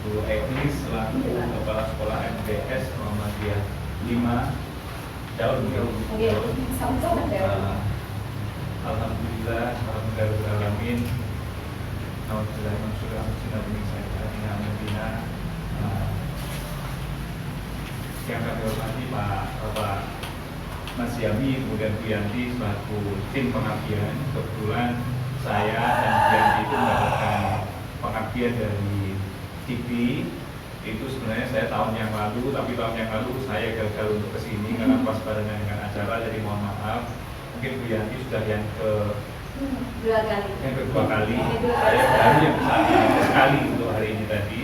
Bu Eni selaku Kepala Sekolah MTS Muhammadiyah 5 Daun. Sama-sama Daun. Alhamdulillah, alhamdulillahirrahmanirrahim. Alhamdulillah, yang kami hormati Pak Mas Yami, kemudian Bu Yanti selaku tim pengabdian. Kebetulan saya dan Bu Yanti itu mendapatkan pengabdian dari TV. Itu sebenarnya saya tahun yang lalu, tapi tahun yang lalu saya gagal untuk kesini karena pas barengan dengan acara, jadi mohon maaf. Mungkin Bu Yanti sudah yang kedua kali, saya baru yang sekali untuk hari ini tadi.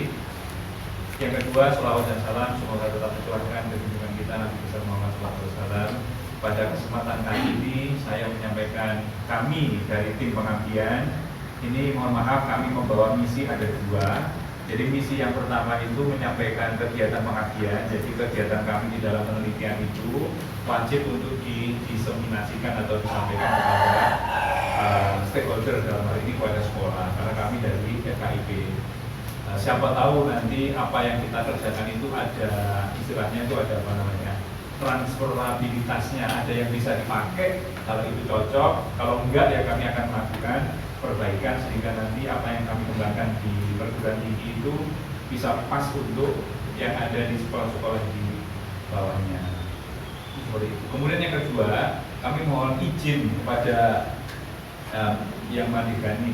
Yang kedua, sholawat dan salam semoga tetap tercurahkan ke junjungan kita Nabi besar Muhammad SAW. Pada kesempatan kali ini saya menyampaikan kami dari tim pengabdian. Ini mohon maaf, kami membawa misi ada dua. Jadi misi yang pertama itu menyampaikan kegiatan pengabdian. Jadi kegiatan kami di dalam penelitian itu wajib untuk diseminasikan atau disampaikan kepada stakeholder, dalam hal ini kepada sekolah, karena kami dari FKIP. Siapa tahu nanti apa yang kita kerjakan itu ada istilahnya itu ada apa namanya, transferabilitasnya, ada yang bisa dipakai kalau itu cocok, kalau enggak ya kami akan melakukan perbaikan sehingga nanti apa yang kami kembangkan di perguruan tinggi itu bisa pas untuk yang ada di sekolah-sekolah di bawahnya. Kemudian yang kedua, kami mohon izin kepada yang Mandigani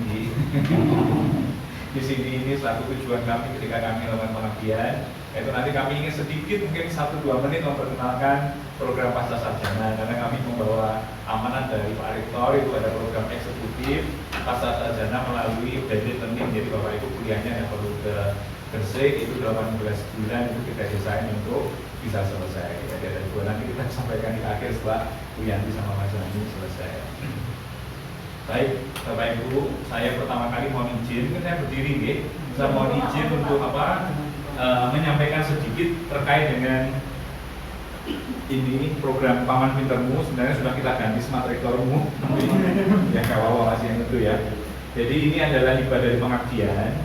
di sini ini satu tujuan kami ketika kami melakukan pengabdian, yaitu nanti kami ingin sedikit mungkin 1-2 menit memperkenalkan program pasca sarjana, karena kami membawa amanat dari Pak Rektor itu ada program eksekutif pasca sarjana melalui blended learning. Jadi Bapak Ibu kuliahnya yang perlu ke Gresik itu 18 bulan itu kita desain untuk bisa selesai. Jadi ada 2 nanti kita sampaikan di akhir setelah Bu Yanti sama Mas Jani selesai. Baik, Bapak Ibu, saya pertama kali mohon izin, saya berdiri nih, saya mohon izin untuk menyampaikan sedikit terkait dengan ini program Paman Pintermu. Sebenarnya sudah kita ganti Smart Rektormu, yang kawal masih yang itu ya. Jadi ini adalah hibah dari pengabdian.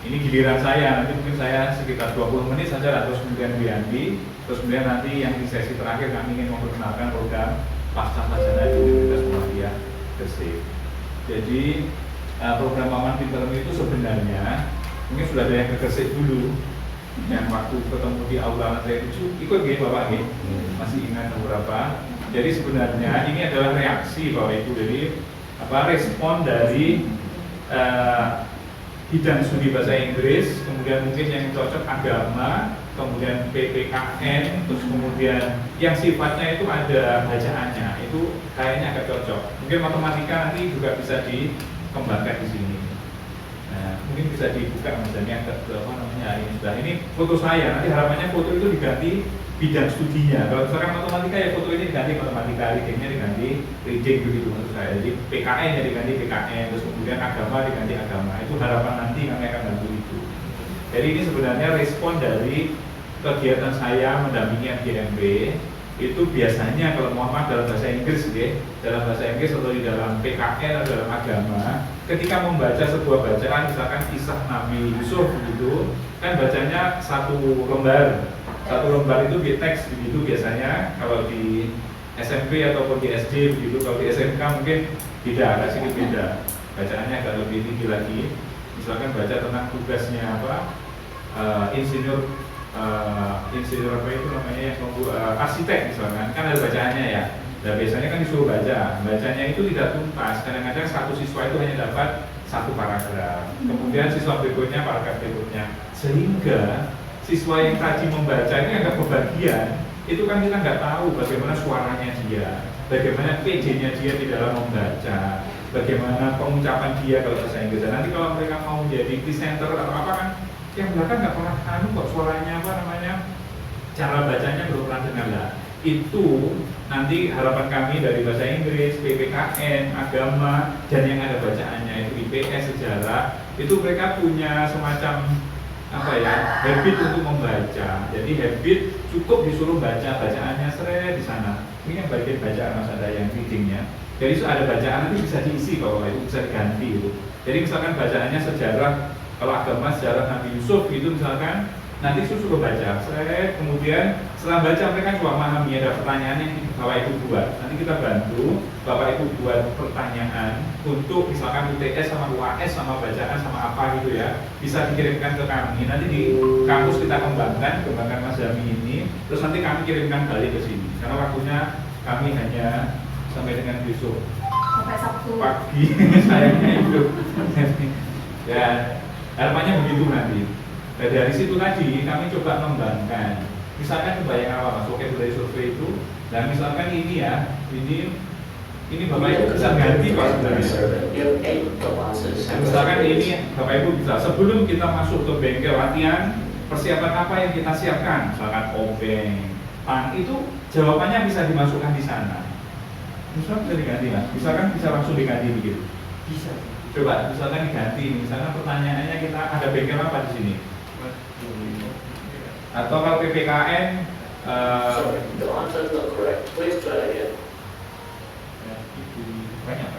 Ini giliran saya, nanti mungkin saya sekitar 20 menit saja, terus kemudian Bu Yanti, terus kemudian nanti yang di sesi terakhir kami ingin memperkenalkan program pasca sarjana di Universitas Muhammadiyah Gresik. Jadi program Paman Pintermu itu sebenarnya mungkin sudah ada yang ke Gresik dulu, yang waktu ketemu di aula lantai 7 ikut nggih Bapak nggih, masih ingat beberapa. Jadi sebenarnya ini adalah reaksi Bapak Ibu, jadi respon dari bidang studi bahasa Inggris, kemudian mungkin yang cocok agama, kemudian PPKN, terus kemudian yang sifatnya itu ada bacaannya, itu kayaknya agak cocok. Mungkin matematika nanti juga bisa dikembangkan di sini. Nah, mungkin bisa dibuka misalnya apa namanya ini foto saya. Nanti harapannya foto itu diganti bidang studinya. Kalau misalkan matematika ya foto ini diganti matematika, readingnya diganti reading begitu maksud saya. Jadi PKN nya diganti PKN, terus kemudian agama diganti agama. Itu harapan nanti kami akan bantu itu. Jadi ini sebenarnya respon dari kegiatan saya mendampingi FGMB itu biasanya kalau mohon maaf dalam bahasa Inggris dalam bahasa Inggris atau di dalam PKN atau dalam agama, ketika membaca sebuah bacaan misalkan kisah Nabi Yusuf begitu, kan bacanya satu lembar itu di teks begitu biasanya kalau di SMP ataupun di SD begitu. Kalau di SMK mungkin beda, agak sedikit beda, bacaannya agak lebih tinggi lagi. Misalkan baca tentang tugasnya insinyur apa itu namanya yang arsitek misalkan, kan ada bacaannya ya. Dan biasanya kan disuruh bacanya itu tidak tuntas. Kadang-kadang satu siswa itu hanya dapat satu paragraf, kemudian siswa berikutnya paragraf berikutnya, sehingga siswa yang tadi membaca ini agak kebagian. Itu kan kita nggak tahu bagaimana suaranya dia, bagaimana PJ-nya dia di dalam membaca, bagaimana pengucapan dia kalau bahasa Inggris. Nanti kalau mereka mau jadi presenter atau apa kan, yang belakang nggak pernah kok suaranya cara bacanya belum pernah dengar lah. Itu nanti harapan kami dari bahasa Inggris, PPKN, agama, dan yang ada bacaannya itu IPS, sejarah, itu mereka punya semacam habit untuk membaca. Jadi habit cukup disuruh bacaannya di sana. Ini yang bagian bacaan Mas, ada yang readingnya. Jadi ada bacaan nanti bisa diisi kalau itu bisa diganti itu. Jadi misalkan bacaannya sejarah Kalau agama sejarah Nabi Yusuf itu misalkan nanti suruh baca, kemudian setelah baca mereka coba memahami ada pertanyaan yang Bapak Ibu buat. Nanti kita bantu Bapak Ibu buat pertanyaan untuk misalkan UTS sama UAS sama bacaan sama apa gitu ya, bisa dikirimkan ke kami. Nanti di kampus kita kembangkan Mas Jami ini, terus nanti kami kirimkan balik ke sini. Karena waktunya kami hanya sampai dengan besok Sampai Sabtu pagi sayangnya itu. Ya harapannya begitu nanti. Nah, dari situ tadi kami coba mengembangkan. Misalkan kebayang apa mas, oke dari survei itu. Dan misalkan ini ya, ini Bapak Ibu bisa ganti kok sebenarnya. Dan misalkan ini Bapak Ibu bisa sebelum kita masuk ke bengkel latihan, persiapan apa yang kita siapkan? Misalkan obeng, tang itu jawabannya bisa dimasukkan di sana. Misalkan bisa diganti mas, misalkan bisa langsung diganti begitu. Bisa. Coba misalkan diganti, misalkan pertanyaannya kita ada bengkel apa di sini? Atau kalau PPKN Sorry, the answer is not correct. Please try again. banyak.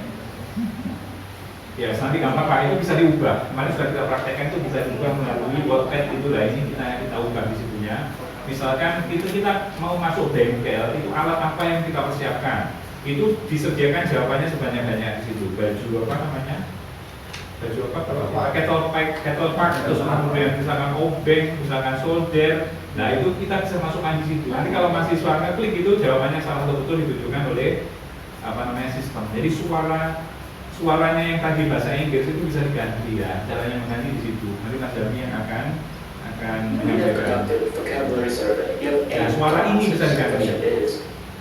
Ya, nanti gampang Pak, itu bisa diubah. Kemarin sudah kita praktekkan itu bisa diubah melalui Wordpad itu lah, ini kita ubah di situnya. Misalkan itu kita mau masuk bengkel, itu alat apa yang kita persiapkan? Itu disediakan jawabannya sebanyak-banyak di situ. Baju apa namanya? Baju apa? Kettle pack, terus kemudian misalkan obeng, misalkan solder. Nah itu kita bisa masukkan di situ. Nanti kalau mahasiswa ngeklik itu jawabannya salah satu betul ditunjukkan oleh apa namanya sistem. Jadi suaranya yang tadi bahasa Inggris itu bisa diganti ya. Caranya mengganti di situ. Nanti Mas Jami yang akan menyampaikan. Nah, suara ini bisa diganti.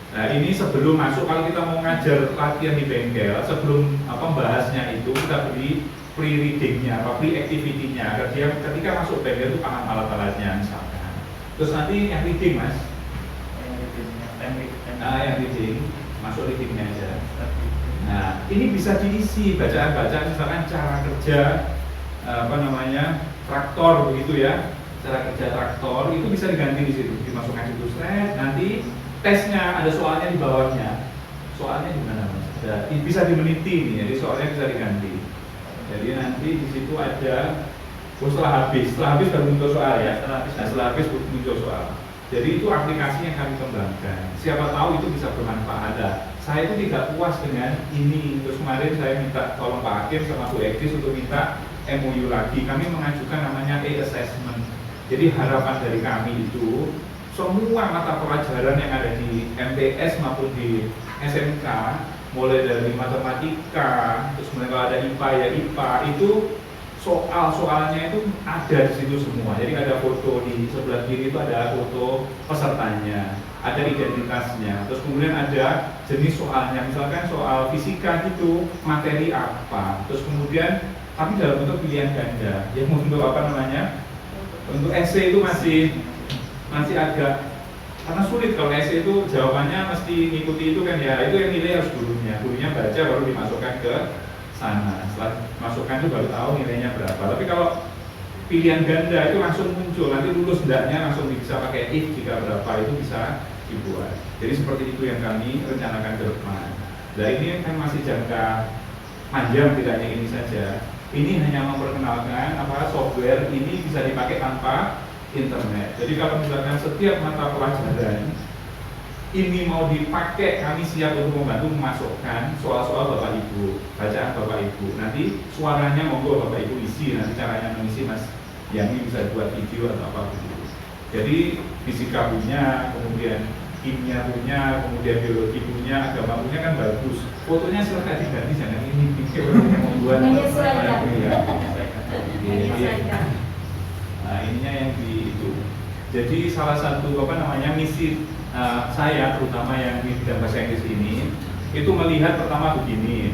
Nah ini sebelum masuk, kalau kita mau ngajar latihan di bengkel, sebelum bahasnya itu kita beri pre-readingnya, pre-activity-nya, agar dia ketika masuk bengkel itu paham alat-alatnya misalkan. Terus nanti yang reading mas, yang reading, masuk readingnya aja. Nah ini bisa diisi bacaan-bacaan misalkan cara kerja traktor begitu ya, cara kerja traktor itu bisa diganti di situ, dimasukkan di situ. Nanti tesnya ada soalnya di bawahnya. Soalnya di mana mas? Bisa dimeniti nih, jadi soalnya bisa diganti. Jadi nanti di situ ada setelah habis baru muncul soal ya. Setelah habis muncul soal. Jadi itu aplikasi yang kami kembangkan. Siapa tahu itu bisa bermanfaat. Saya itu tidak puas dengan ini. Terus kemarin saya minta tolong Pak Hakim sama Bu Ektis untuk minta MOU lagi. Kami mengajukan namanya e-assessment. Jadi harapan dari kami itu semua mata pelajaran yang ada di MTS maupun di SMK, mulai dari matematika, terus mulai kalau ada IPA ya IPA, itu soalnya itu ada di situ semua. Jadi ada foto di sebelah kiri itu ada foto pesertanya, ada identitasnya, terus kemudian ada jenis soalnya, misalkan soal fisika gitu, materi apa, terus kemudian tapi dalam bentuk pilihan ganda. Yang untuk untuk essay itu masih agak karena sulit. Kalau essay itu jawabannya mesti ngikuti itu kan ya, itu yang nilai harus gurunya baca baru dimasukkan ke sana. Setelah masukkan itu baru tahu nilainya berapa. Tapi kalau pilihan ganda itu langsung muncul, nanti lulus hendaknya langsung bisa pakai if jika berapa itu bisa dibuat. Jadi seperti itu yang kami rencanakan ke depan. Nah ini kan masih jangka panjang, tidak hanya ini saja. Ini hanya memperkenalkan software ini bisa dipakai tanpa internet. Jadi kalau misalkan setiap mata pelajaran ini mau dipakai, kami siap untuk membantu memasukkan soal-soal Bapak Ibu, bacaan Bapak Ibu. Nanti suaranya monggo Bapak Ibu isi, nanti caranya mengisi Mas Yani bisa buat video atau apa gitu. Jadi fisika punya, kemudian kimia punya, kemudian biologi punya, agama punya kan bagus. Fotonya silahkan diganti, jangan ini pikir orang yang membuat. Nah ininya yang di itu. Jadi salah satu misi saya terutama yang di bidang bahasa Inggris ini itu melihat pertama begini,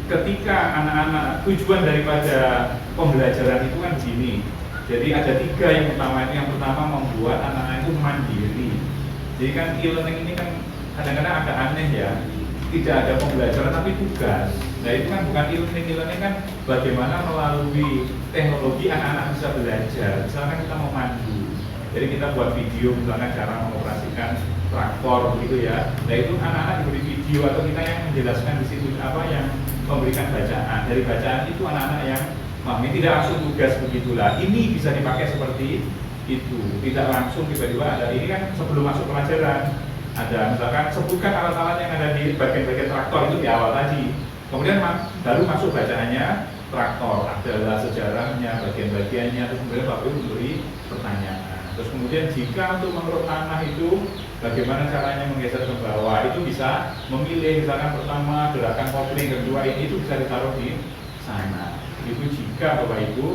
ketika anak-anak tujuan daripada pembelajaran itu kan begini. Jadi ada 3 yang utama. Yang pertama membuat anak-anak itu mandiri. Jadi kan e-learning ini kan kadang-kadang agak aneh ya, tidak ada pembelajaran tapi tugas. Nah itu kan bukan e-learning kan bagaimana melalui teknologi anak-anak bisa belajar. Misalkan kita mau mandu, jadi kita buat video misalkan cara mengoperasikan traktor begitu ya. Nah itu anak-anak diberi video atau kita yang menjelaskan di situ yang memberikan bacaan. Dari bacaan itu anak-anak yang memahami, tidak langsung tugas begitulah. Ini bisa dipakai seperti itu, tidak langsung tiba-tiba ada. Ini kan sebelum masuk pelajaran ada, misalkan sebutkan alat-alat yang ada di bagian-bagian traktor itu di awal tadi. Kemudian baru masuk bacaannya traktor, adalah sejarahnya, bagian-bagiannya, terus kemudian Bapak Ibu memberi pertanyaan. Terus kemudian jika untuk mengeruk tanah itu bagaimana caranya menggeser ke bawah, itu bisa memilih, misalkan pertama gerakan kopling, kedua ini itu bisa ditaruh di sana. Itu jika Bapak Ibu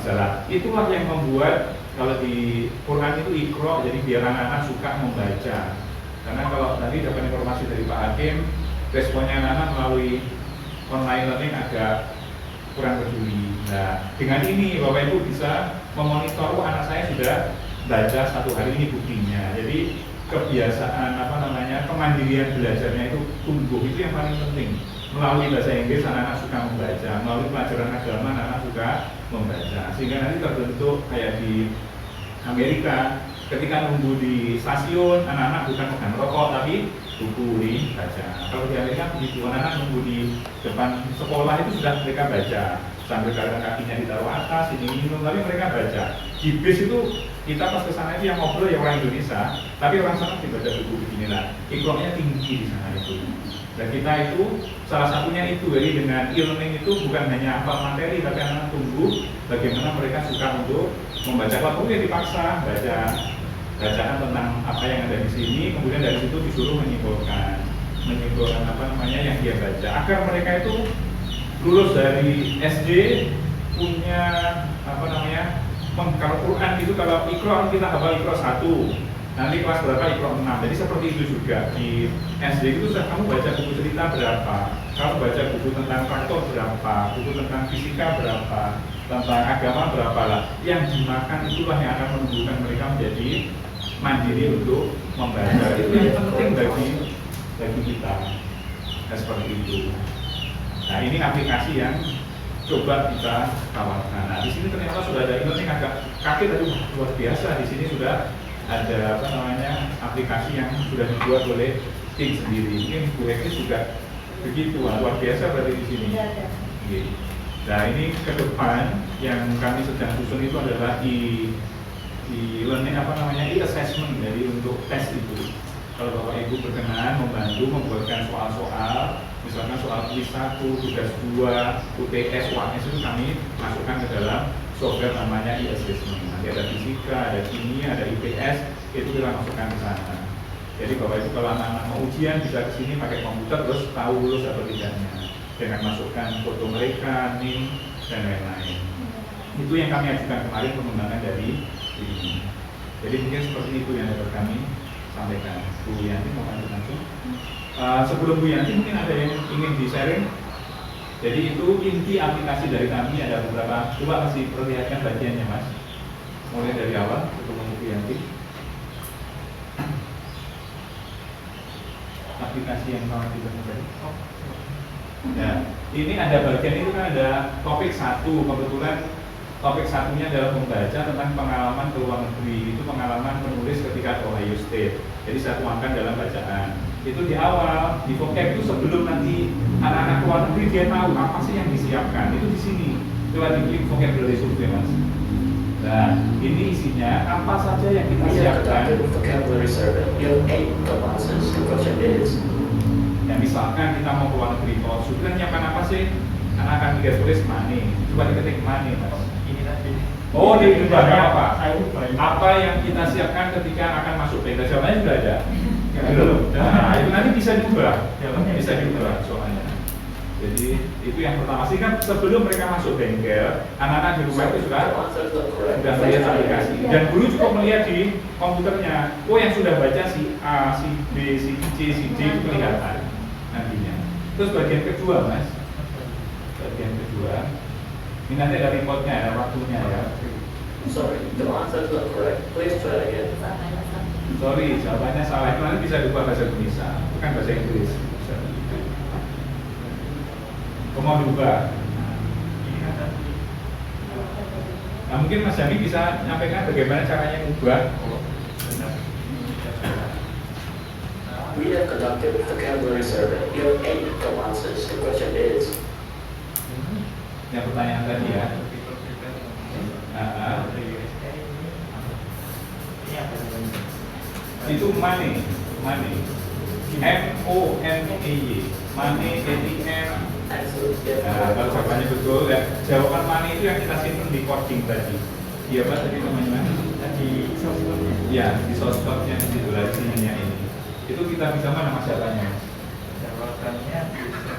bisa lah. Itulah yang membuat kalau di Quran itu Iqra, jadi biar anak-anak suka membaca. Karena kalau tadi dapat informasi dari Pak Hakim, responnya anak-anak melalui online learning agak kurang peduli. Nah, dengan ini Bapak Ibu bisa memonitor, anak saya sudah baca 1 hari ini buktinya. Jadi kebiasaan kemandirian belajarnya itu tumbuh, itu yang paling penting. Melalui bahasa Inggris anak-anak suka membaca, melalui pelajaran agama anak-anak suka membaca. Sehingga nanti terbentuk kayak di Amerika, ketika nunggu di stasiun, anak-anak bukan pegang rokok tapi buku dibaca. Kalau di Amerika begitu, anak-anak nunggu di depan sekolah itu sudah mereka baca, sambil kakinya ditaruh atas, ini minum, tapi mereka baca. Di bis itu kita pas kesana itu yang ngobrol ya orang Indonesia, tapi orang sana dibaca buku beginilah. Iqra-nya tinggi di sana itu. Dan kita itu salah satunya itu, jadi dengan e-learning itu bukan hanya hafal materi, tapi anak-anak tumbuh bagaimana mereka suka untuk membaca. Kalau ya dipaksa baca bacaan tentang apa yang ada di sini, kemudian dari situ disuruh menyimpulkan yang dia baca, agar mereka itu lulus dari SD punya kalau Quran itu, kalau Iqra kita hafal Iqra 1, nanti kelas berapa Iqra 6. Jadi seperti itu juga di SD itu sudah kamu baca buku cerita berapa, kamu baca buku tentang traktor berapa, buku tentang fisika berapa, tentang agama berapa lah. Yang dimakan itulah yang akan menumbuhkan mereka menjadi mandiri untuk membaca. Itu yang penting bagi kita. Nah, seperti itu. Nah, ini aplikasi yang coba kita tawarkan. Nah, di sini ternyata sudah ada e-learning, agak kaget tadi, luar biasa. Di sini sudah ada aplikasi yang sudah dibuat oleh tim sendiri. Mungkin Bu Eki juga begitu, luar biasa berarti di sini. Nah, ini ke depan yang kami sedang susun itu adalah e-learning e-assessment, jadi untuk tes itu. Kalau Bapak Ibu berkenan membantu membuatkan soal-soal, misalkan soal kuis 1, tugas 2, UTS, UAS itu kami masukkan ke dalam software namanya e-assessment. Nanti ada fisika, ada kimia, ada IPS, itu kita masukkan ke sana. Jadi Bapak Ibu kalau anak-anak mau ujian bisa ke sini pakai komputer terus tahu lulus atau tidaknya, dengan masukkan foto mereka, NIM, dan lain-lain. Itu yang kami ajukan kemarin pengembangan dari ini. Jadi mungkin seperti itu yang dapat kami sampaikan. Bu Yanti mau lanjut langsung. Sebelum Bu Yanti mungkin ada yang ingin di-sharing. Jadi itu inti aplikasi dari kami, ada beberapa. Coba kasih perlihatkan bagiannya Mas. Mulai dari awal untuk Bu Yanti. Aplikasi yang mau diberikan. Ya, ini ada bagian itu kan ada topik 1, kebetulan topik satunya adalah membaca tentang pengalaman ke luar negeri. Itu pengalaman penulis ketika ke Ohio State. Jadi saya tuangkan dalam bacaan. Itu di awal, di vocab itu sebelum nanti anak-anak ke luar negeri dia tahu apa sih yang disiapkan. Itu di sini. Coba diklik vocabulary survey Mas. Nah, ini isinya apa saja yang kita siapkan. Vocabulary survey. You have 8 responses. The question is. Ya misalkan kita mau ke luar negeri, kalau sudah nyiapkan apa sih? Anak akan tulis money. Coba diketik money Mas. Oh, di bagian apa? Apa yang kita siapkan ketika akan masuk bengkel? Jawabannya sudah ada. Belum. Nah, itu nanti bisa diubah. Bisa diubah soalnya. Jadi itu yang pertama sih kan sebelum mereka masuk bengkel, anak-anak di rumah itu sudah melihat aplikasi. Dan guru cukup melihat di komputernya. Oh, yang sudah baca si A, si B, si C, si D itu kelihatan nantinya. Terus bagian kedua Mas. Bagian kedua. Ini nanti ada reportnya, ada waktunya ya. Sorry, the answer is not correct. Please try again. Sorry, jawabannya salah. Itu nanti bisa diubah bahasa Indonesia, bukan bahasa Inggris. Mau diubah. Nah, mungkin Mas Jami bisa nyampaikan bagaimana caranya mengubah. We have conducted a vocabulary survey. You have 8 responses. The question is. Yang pertanyaan tadi ya. Itu money, money. MONEY, money, ATM. Nah, kalau jawabannya betul ya, jawaban money itu yang kita simpan di coding tadi. Iya Pak, tadi namanya di software. Ya, di software-nya di situ lagi ini. Itu kita bisa mana Mas jawabannya? Jawabannya bisa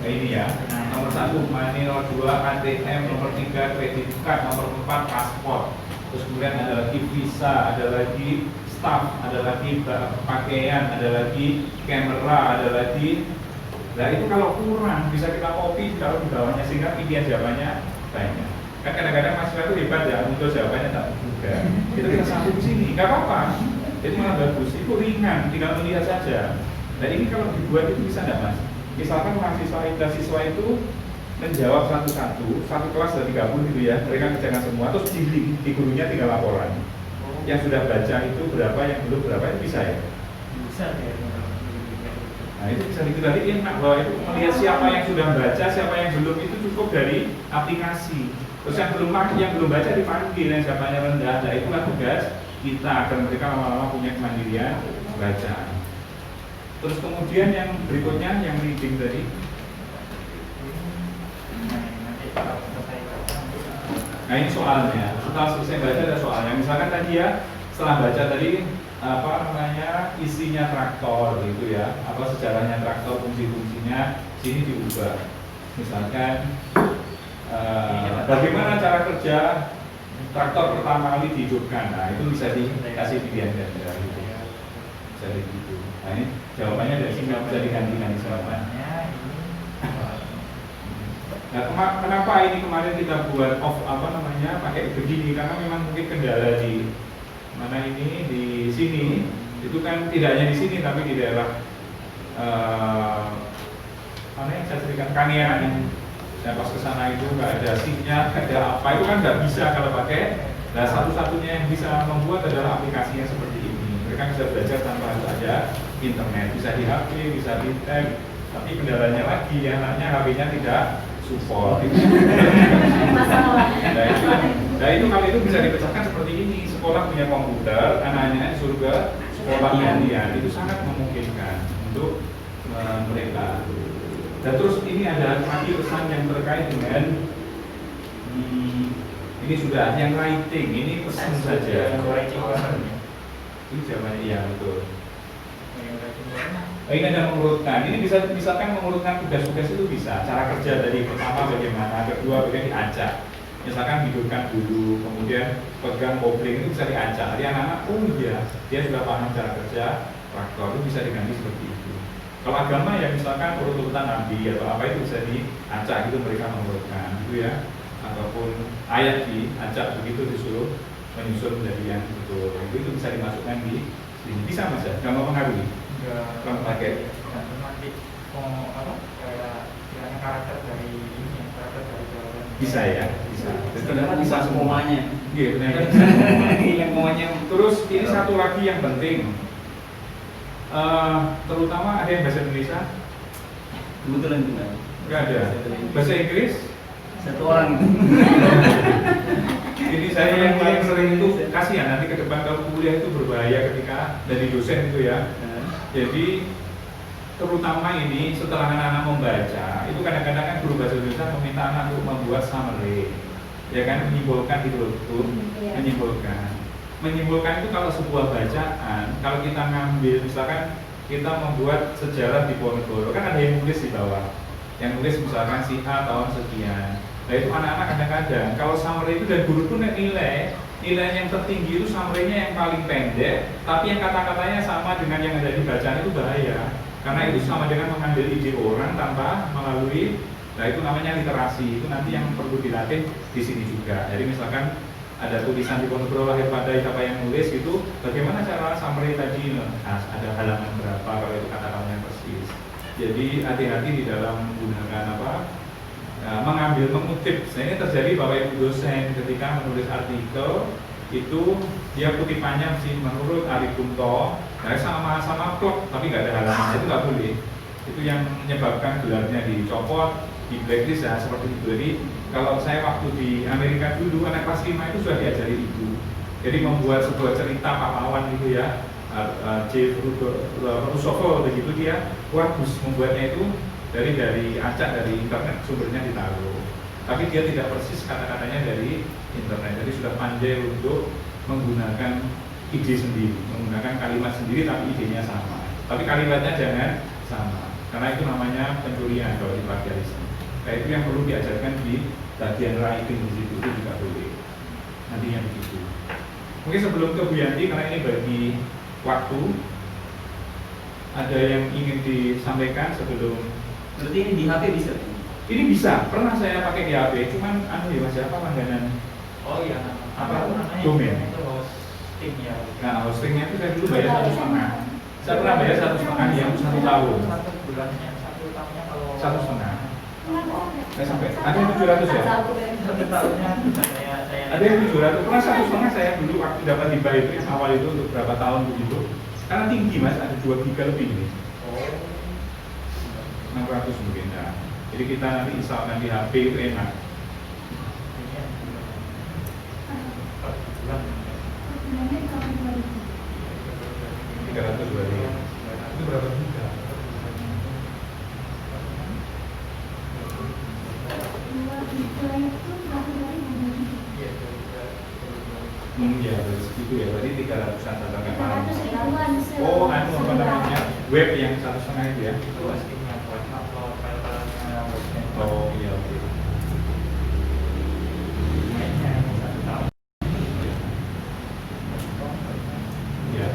Nah, ini ya, nomor 1 money, nomor 2 ATM, nomor 3 kredit card, nomor 4 paspor. Terus kemudian ada lagi visa, ada lagi staff, ada lagi pakaian, ada lagi kamera, ada lagi. Nah itu kalau kurang bisa kita copy kalau di bawahnya sehingga pilihan jawabannya banyak. Kan kadang-kadang mahasiswa itu hebat ya, muncul jawabannya tak juga. Itu kita sambung di sini, nggak apa-apa. Itu malah bagus, itu ringan, tinggal melihat saja. Dan ini kalau dibuat itu bisa nggak Mas? Misalkan siswa itu menjawab satu-satu, satu kelas ada 30 gitu ya, mereka kerjakan semua, terus di gurunya tinggal laporan. Yang sudah baca itu berapa, yang belum berapa, itu bisa ya? Bisa ya. Nah itu bisa dikendalikan bahwa itu melihat siapa yang sudah baca, siapa yang belum itu cukup dari aplikasi. Terus yang belum baca dipanggil, yang siapanya rendah. Nah itulah tugas kita agar mereka lama-lama punya kemandirian baca. Terus kemudian yang berikutnya yang reading tadi. Nah ini soalnya, setelah selesai baca ada soalnya. Misalkan tadi ya, setelah baca tadi isinya traktor gitu ya, apa sejarahnya traktor, fungsi-fungsinya, sini diubah. Misalkan bagaimana cara kerja traktor pertama kali dihidupkan. Nah itu bisa dikasih pilihan ganda gitu. Bisa gitu. Nah ini jawabannya dari sini bisa digantikan di jawabannya. Nah, kenapa ini kemarin kita buat pakai begini, karena memang mungkin kendala di mana ini di sini itu kan tidak hanya di sini tapi di daerah mana yang saya ceritakan Kanian. Saya pas ke sana itu nggak ada sinyal, nggak ada apa, itu kan nggak bisa kalau pakai. Nah satu-satunya yang bisa membuat adalah aplikasinya seperti ini. Mereka bisa belajar tanpa harus ada internet, bisa di HP, bisa di tab. Tapi kendalanya lagi, anaknya HP-nya tidak support. Nah itu kalau itu bisa dipecahkan seperti ini. Sekolah punya komputer, anaknya disuruh ke sekolah kemudian, itu sangat memungkinkan untuk mereka. Dan terus ini ada lagi pesan yang terkait dengan ini sudah yang writing, ini pesan saja. Ini jawabannya iya betul. Ini ada mengurutkan. Ini bisa misalkan mengurutkan tugas-tugas itu bisa. Cara kerja dari pertama bagaimana, kedua bagaimana diacak. Misalkan hidupkan dulu, kemudian pegang kopling itu bisa diacak. Jadi anak-anak, oh iya, dia sudah paham cara kerja traktor, itu bisa diganti seperti itu. Kalau agama ya misalkan urutan nabi atau apa itu bisa diacak gitu, mereka mengurutkan gitu ya. Ataupun ayat diacak begitu disuruh menyusun menjadi yang betul. Itu bisa dimasukkan di sini. Bisa Mas ya? Nggak mempengaruhi? Kalau pakai karakter dari ini, karakter dari jawaban. Bisa ya? Bisa. Ternyata bisa semuanya. Iya, ternyata bisa Yang semuanya. Terus ini satu lagi yang penting. Terutama ada yang bahasa Indonesia? Kebetulan juga. Enggak ada. Bahasa Inggris? Satu orang. Jadi saya yang paling sering itu kasihan nanti ke depan kalau kuliah itu berbahaya ketika dari dosen itu ya. Jadi terutama ini setelah anak-anak membaca itu kadang-kadang kan guru bahasa Indonesia meminta anak untuk membuat summary, ya kan, menyimpulkan itu betul, menyimpulkan itu kalau sebuah bacaan, kalau kita ngambil misalkan kita membuat sejarah di Ponorogo kan ada yang nulis di bawah, yang nulis misalkan si A tahun sekian. Nah itu anak-anak kadang-kadang kalau summary itu dan guru pun nilai yang tertinggi itu summary-nya yang paling pendek, tapi yang kata-katanya sama dengan yang ada di bacaan itu bahaya. Karena itu sama dengan mengambil ide orang tanpa melalui, nah itu namanya literasi. Itu nanti yang perlu dilatih di sini juga. Jadi misalkan ada tulisan di Ponorogo lahir pada siapa yang nulis itu, bagaimana cara summary tadi, ada halaman berapa kalau itu kata-katanya persis. Jadi hati-hati di dalam menggunakan mengutip. Nah, ini terjadi bahwa ibu dosen ketika menulis artikel itu dia kutipannya sih menurut Ari Kunto, nah sama-sama klub tapi nggak ada halaman, itu nggak boleh. Itu yang menyebabkan gelarnya dicopot, di blacklist ya seperti itu. Jadi kalau saya waktu di Amerika dulu anak kelas 5 itu sudah diajari itu. Jadi membuat sebuah cerita pahlawan gitu ya, J. Roosevelt begitu dia bagus membuatnya itu dari acak dari internet sumbernya ditaruh. Tapi dia tidak persis kata-katanya dari internet. Jadi sudah pandai untuk menggunakan ide sendiri, menggunakan kalimat sendiri tapi idenya sama. Tapi kalimatnya jangan sama, karena itu namanya pencurian kalau di plagiarisme. Nah itu yang perlu diajarkan di bagian writing di situ, itu juga boleh. Nantinya begitu. Mungkin sebelum ke Bu Yanti, karena ini bagi waktu, ada yang ingin disampaikan sebelum? Berarti ini di HP bisa? Ini bisa, pernah saya pakai di HP, cuman ya Mas, apa langganan? Oh iya, Apa namanya? domain? Itu hosting ya. Nah hostingnya itu saya dulu bayar 1,5. Saya pernah bayar 1,5 yang 1 tahun. 1 bulannya, 1 tahunnya kalau 1,5. Nggak sampai. Ada yang 700 ya? 1 tahunnya saya Ada yang 700. Pernah 1,5 saya dulu waktu dapat hibah itu yang awal itu untuk berapa tahun begitu. Karena tinggi Mas, ada 2 giga lebih ini. Oh. 600 mungkin ya. Jadi kita nanti instalkan di HP itu enak. Ini yang per bulan. 300 berarti. Itu berapa giga? Iya, Ya, segitu ya. Berarti 300-an atau nggak paham. 300 ribuan. Oh, apa namanya? Web yang 1,5 itu ya? itu hostingnya buat upload file-filenya website. Oh iya, oke. Mainnya 1 tahun. Ya.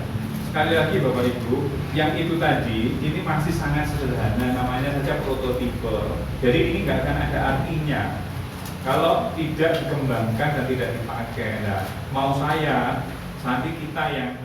Sekali lagi Bapak Ibu, yang itu tadi ini masih sangat sederhana, namanya saja prototipe. Jadi ini nggak akan ada artinya kalau tidak dikembangkan dan tidak dipakai. Nah, mau saya nanti kita yang